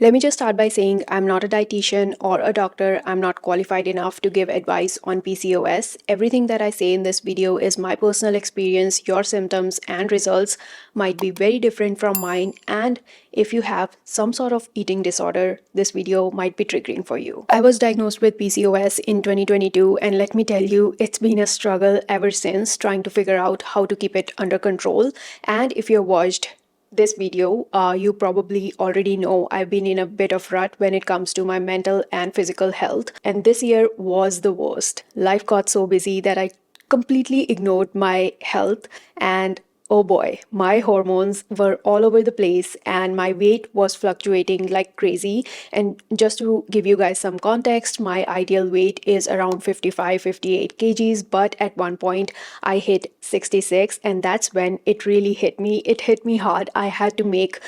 Let me just start by saying I'm not a dietitian or a doctor. I'm not qualified enough to give advice on PCOS. Everything that I say in this video is my personal experience. Your symptoms and results might be very different from mine. And if you have some sort of eating disorder, this video might be triggering for you. I was diagnosed with PCOS in 2022, and let me tell you, it's been a struggle ever since trying to figure out how to keep it under control. And if you've watched this video, you probably already know I've been in a bit of rut when it comes to my mental and physical health. And this year was the worst. Life got so busy that I completely ignored my health, and oh boy, my hormones were all over the place and my weight was fluctuating like crazy. And just to give you guys some context, my ideal weight is around 55, 58 kgs, but at one point I hit 66, and that's when it really hit me. It hit me hard. I had to make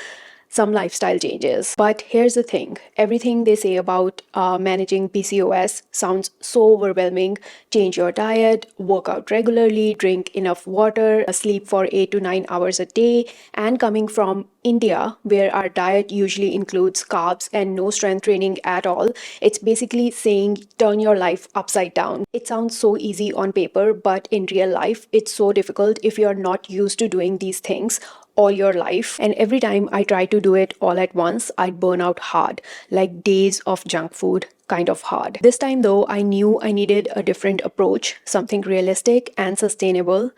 some lifestyle changes. But here's the thing, everything they say about managing PCOS sounds so overwhelming. Change your diet, work out regularly, drink enough water, sleep for 8 to 9 hours a day. And coming from India, where our diet usually includes carbs and no strength training at all, it's basically saying turn your life upside down. It sounds so easy on paper, but in real life, it's so difficult if you're not used to doing these things all your life. And every time I try to do it all at once, I'd burn out hard, like days of junk food kind of hard. This time though, I knew I needed a different approach, something realistic and sustainable.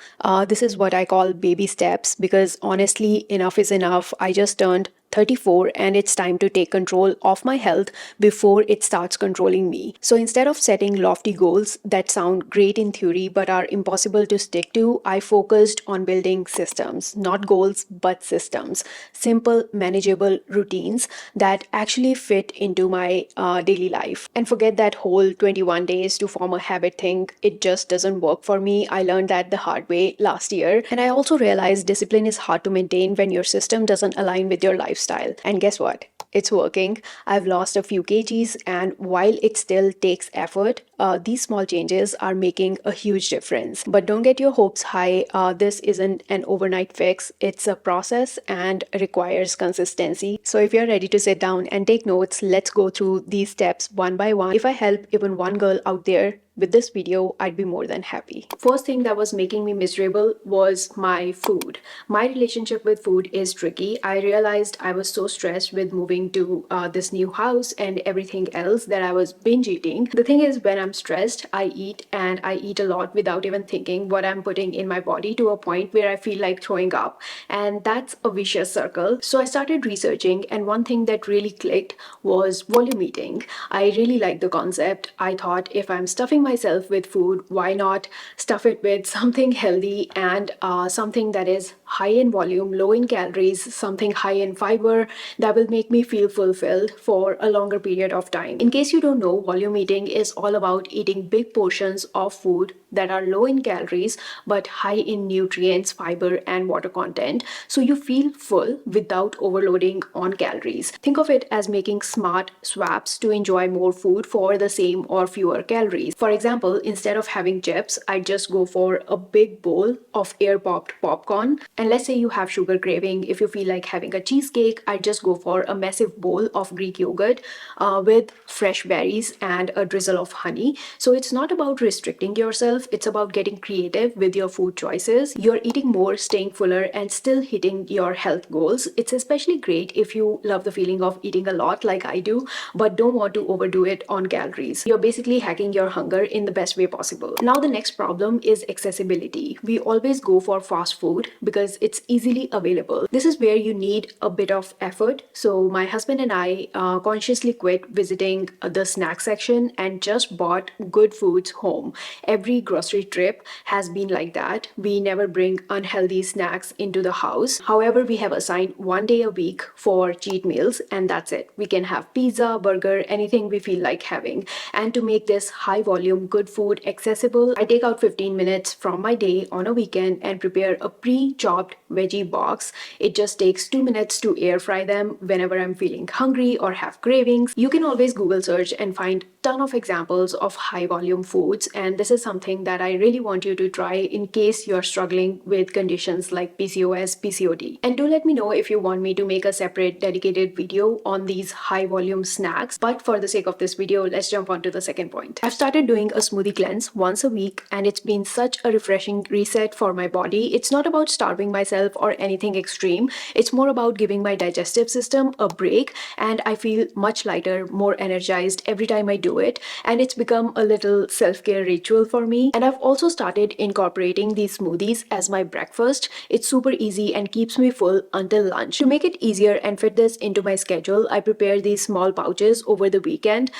This is what I call baby steps, because honestly, enough is enough. I just turned 34 and it's time to take control of my health before it starts controlling me. So instead of setting lofty goals that sound great in theory but are impossible to stick to, I focused on building systems, not goals, but systems. Simple, manageable routines that actually fit into my daily life. And forget that whole 21 days to form a habit thing. It just doesn't work for me. I learned that the hard way last year. And I also realized discipline is hard to maintain when your system doesn't align with your lifestyle. And guess what? It's working. I've lost a few kgs, and while it still takes effort, these small changes are making a huge difference. But don't get your hopes high. This isn't an overnight fix. It's a process and requires consistency. So if you're ready to sit down and take notes, let's go through these steps one by one. If I help even one girl out there with this video, I'd be more than happy. First thing that was making me miserable was my food. My relationship with food is tricky. I realized I was so stressed with moving to this new house and everything else that I was binge eating. The thing is, when I'm stressed, I eat, and I eat a lot without even thinking what I'm putting in my body, to a point where I feel like throwing up. And that's a vicious circle. So I started researching, and one thing that really clicked was volume eating. I really liked the concept. I thought, if I'm stuffing myself with food, why not stuff it with something healthy and something that is high in volume, low in calories, something high in fiber that will make me feel fulfilled for a longer period of time. In case you don't know, volume eating is all about eating big portions of food that are low in calories but high in nutrients, fiber, and water content, so you feel full without overloading on calories. Think of it as making smart swaps to enjoy more food for the same or fewer calories. For example, instead of having chips, I just go for a big bowl of air popped popcorn. And let's say you have sugar craving, if you feel like having a cheesecake, I just go for a massive bowl of Greek yogurt with fresh berries and a drizzle of honey. So it's not about restricting yourself, it's about getting creative with your food choices. You're eating more, staying fuller, and still hitting your health goals. It's especially great if you love the feeling of eating a lot like I do, but don't want to overdo it on calories. You're basically hacking your hunger in the best way possible. Now the next problem is accessibility. We always go for fast food because it's easily available. This is where you need a bit of effort. So my husband and I consciously quit visiting the snack section and just bought good foods home. Every grocery trip has been like that. We never bring unhealthy snacks into the house. However, we have assigned one day a week for cheat meals, and that's it. We can have pizza, burger, anything we feel like having. And to make this high volume good food accessible, I take out 15 minutes from my day on a weekend and prepare a pre-chopped veggie box. It just takes 2 minutes to air fry them whenever I'm feeling hungry or have cravings. You can always Google search and find ton of examples of high volume foods, and this is something that I really want you to try in case you're struggling with conditions like PCOS, PCOD. And do let me know if you want me to make a separate dedicated video on these high volume snacks. But for the sake of this video, let's jump on to the second point. I've started doing a smoothie cleanse once a week, and it's been such a refreshing reset for my body. It's not about starving myself or anything extreme. It's more about giving my digestive system a break, and I feel much lighter, more energized every time I do it. And it's become a little self-care ritual for me. And I've also started incorporating these smoothies as my breakfast. It's super easy and keeps me full until lunch. To make it easier and fit this into my schedule, I prepare these small pouches over the weekend.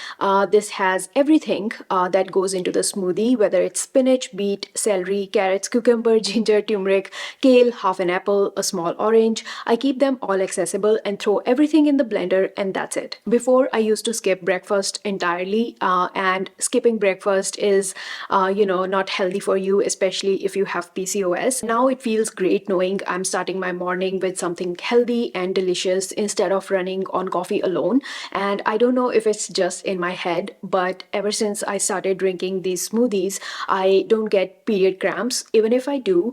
This has everything that goes into the smoothie, whether it's spinach, beet, celery, carrots, cucumber, ginger, turmeric, kale, half an apple, a small orange. I keep them all accessible and throw everything in the blender, and that's it. Before, I used to skip breakfast entirely, and skipping breakfast is, not healthy for you, especially if you have PCOS. Now it feels great knowing I'm starting my morning with something healthy and delicious instead of running on coffee alone. And I don't know if it's just in my head, but ever since I started drinking these smoothies, I don't get period cramps. Even if I do,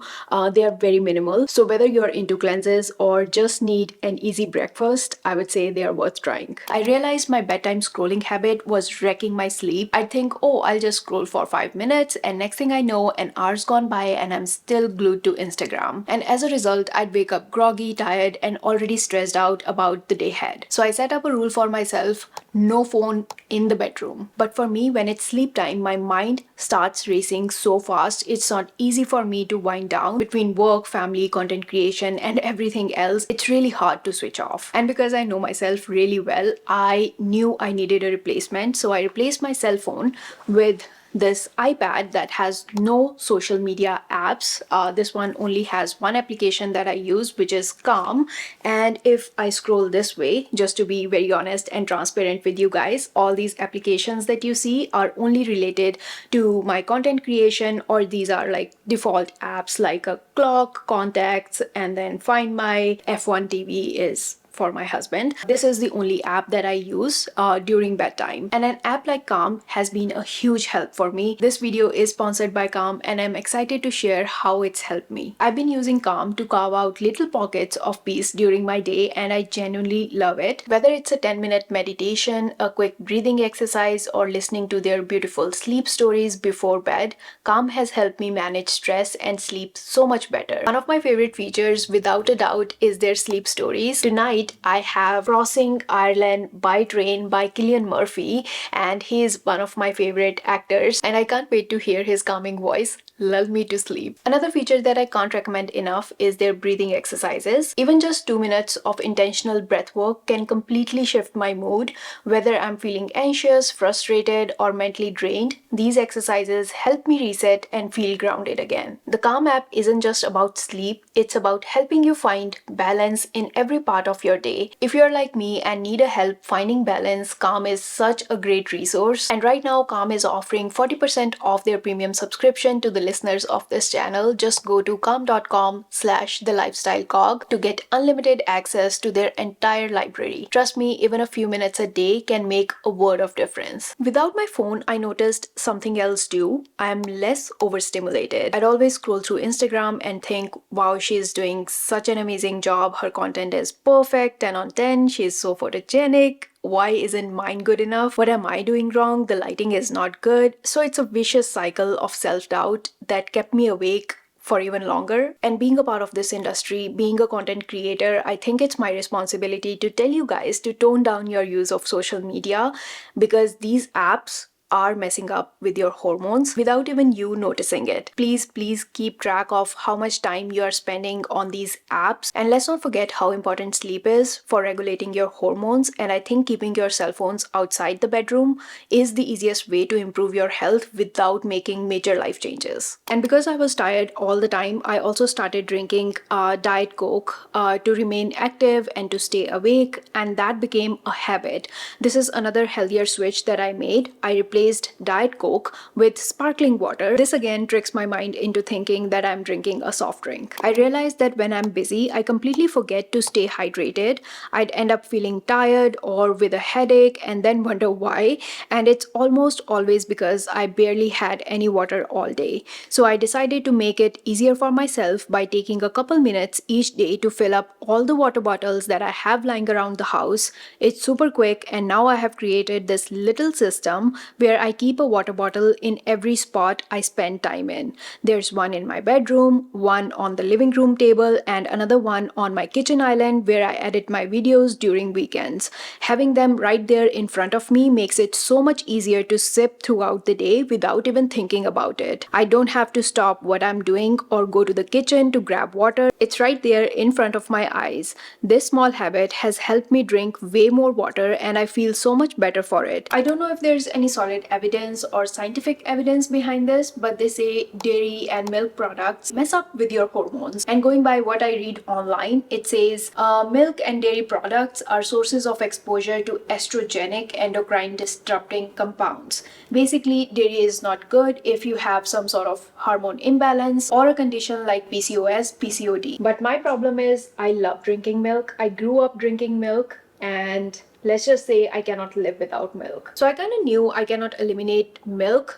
they are very minimal. So whether you're into cleanses or just need an easy breakfast, I would say they are worth trying. I realized my bedtime scrolling habit was wrecking my sleep. I'd think, oh, I'll just scroll for 5 minutes, and next thing I know, an hour's gone by and I'm still glued to Instagram. And as a result, I'd wake up groggy, tired, and already stressed out about the day ahead. So I set up a rule for myself: no phone in the bedroom. But for me, when it's sleep time, my mind starts racing so fast, it's not easy for me to wind down. Between work, family, content creation, and everything else, it's really hard to switch off. And because I know myself really well, I knew I needed a replacement. So I replaced my cell phone with this iPad that has no social media apps. This one only has one application that I use, which is Calm. And if I scroll this way, just to be very honest and transparent with you guys, all these applications that you see are only related to my content creation, or these are like default apps like a clock, contacts, and then Find My. F1 TV is for my husband. This is the only app that I use during bedtime. And an app like Calm has been a huge help for me. This video is sponsored by Calm, and I'm excited to share how it's helped me. I've been using Calm to carve out little pockets of peace during my day, and I genuinely love it. Whether it's a 10-minute meditation, a quick breathing exercise, or listening to their beautiful sleep stories before bed, Calm has helped me manage stress and sleep so much better. One of my favorite features, without a doubt, is their sleep stories. Tonight, I have Crossing Ireland by Train by Cillian Murphy, and he is one of my favorite actors, and I can't wait to hear his calming voice lull me to sleep. Another feature that I can't recommend enough is their breathing exercises. Even just 2 minutes of intentional breath work can completely shift my mood. Whether I'm feeling anxious, frustrated, or mentally drained, these exercises help me reset and feel grounded again. The Calm app isn't just about sleep, it's about helping you find balance in every part of your day. If you're like me and need a help finding balance, Calm is such a great resource. And right now, Calm is offering 40% off their premium subscription to the listeners of this channel. Just go to calm.com/thelifestylecog to get unlimited access to their entire library. Trust me, even a few minutes a day can make a world of difference. Without my phone, I noticed something else too. I am less overstimulated. I'd always scroll through Instagram and think, wow, she's doing such an amazing job. Her content is perfect, 10 on 10. She's so photogenic. Why isn't mine good enough? What am I doing wrong? The lighting is not good. So it's a vicious cycle of self-doubt that kept me awake for even longer. And being a part of this industry, being a content creator, I think it's my responsibility to tell you guys to tone down your use of social media, because these apps are messing up with your hormones without even you noticing it. Please keep track of how much time you are spending on these apps. And let's not forget how important sleep is for regulating your hormones. And I think keeping your cell phones outside the bedroom is the easiest way to improve your health without making major life changes. And because I was tired all the time, I also started drinking Diet Coke to remain active and to stay awake. And that became a habit. This is another healthier switch that I made. I replaced replaced Diet Coke with sparkling water. This again tricks my mind into thinking that I'm drinking a soft drink. I realized that when I'm busy, I completely forget to stay hydrated. I'd end up feeling tired or with a headache and then wonder why. And it's almost always because I barely had any water all day. So I decided to make it easier for myself by taking a couple minutes each day to fill up all the water bottles that I have lying around the house. It's super quick, and now I have created this little system where I keep a water bottle in every spot I spend time in. There's one in my bedroom, one on the living room table, and another one on my kitchen island where I edit my videos during weekends. Having them right there in front of me makes it so much easier to sip throughout the day without even thinking about it. I don't have to stop what I'm doing or go to the kitchen to grab water. It's right there in front of my eyes. This small habit has helped me drink way more water, and I feel so much better for it. I don't know if there's any solid evidence or scientific evidence behind this, but they say dairy and milk products mess up with your hormones. And going by what I read online, it says milk and dairy products are sources of exposure to estrogenic endocrine disrupting compounds. Basically, dairy is not good if you have some sort of hormone imbalance or a condition like PCOS, PCOD. But my problem is I love drinking milk. I grew up drinking milk, and let's just say I cannot live without milk. So I kind of knew I cannot eliminate milk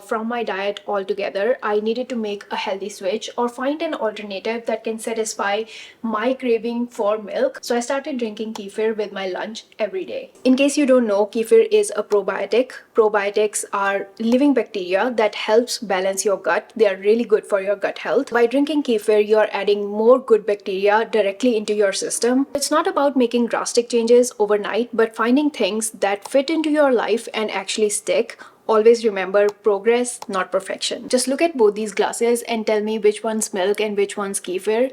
from my diet altogether. I needed to make a healthy switch or find an alternative that can satisfy my craving for milk. So I started drinking kefir with my lunch every day. In case you don't know, kefir is a probiotic. Probiotics are living bacteria that helps balance your gut. They are really good for your gut health. By drinking kefir, you're adding more good bacteria directly into your system. It's not about making drastic changes overnight, but finding things that fit into your life and actually stick. Always remember progress, not perfection. Just look at both these glasses and tell me which one's milk and which one's kefir.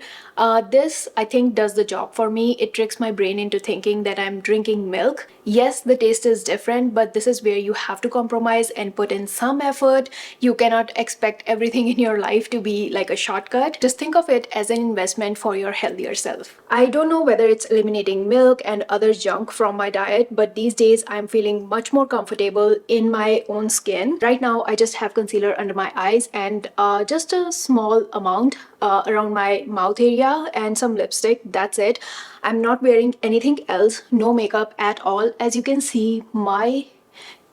This, I think, does the job for me. It tricks my brain into thinking that I'm drinking milk. Yes, the taste is different, but this is where you have to compromise and put in some effort. You cannot expect everything in your life to be like a shortcut. Just think of it as an investment for your healthier self. I don't know whether it's eliminating milk and other junk from my diet, but these days I'm feeling much more comfortable in my own skin. Right now, I just have concealer under my eyes and just a small amount around my mouth area and some lipstick. That's it. I'm not wearing anything else, no makeup at all. As you can see, my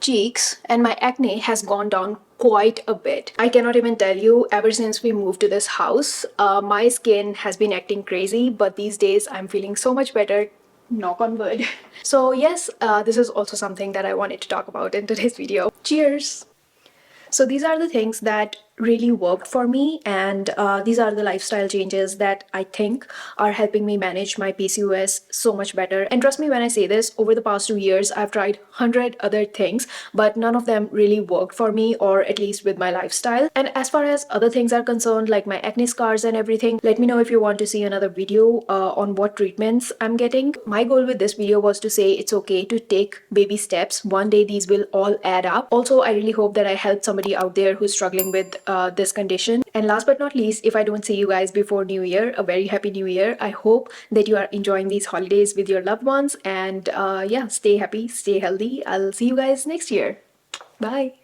cheeks and my acne has gone down quite a bit. I cannot even tell you, ever since we moved to this house, my skin has been acting crazy, but these days I'm feeling so much better. Knock on wood. So yes, this is also something that I wanted to talk about in today's video. Cheers! So these are the things that really worked for me, and these are the lifestyle changes that I think are helping me manage my PCOS so much better. And trust me when I say this, over the past 2 years I've tried 100 other things, but none of them really worked for me, or at least with my lifestyle. And as far as other things are concerned, like my acne scars and everything, let me know if you want to see another video on what treatments I'm getting. My goal with this video was to say it's okay to take baby steps. One day these will all add up. Also, I really hope that I helped somebody out there who's struggling with this condition. And last but not least, if I don't see you guys before New Year, a very happy New Year. I hope that you are enjoying these holidays with your loved ones, and yeah, stay happy, stay healthy. I'll see you guys next year. Bye.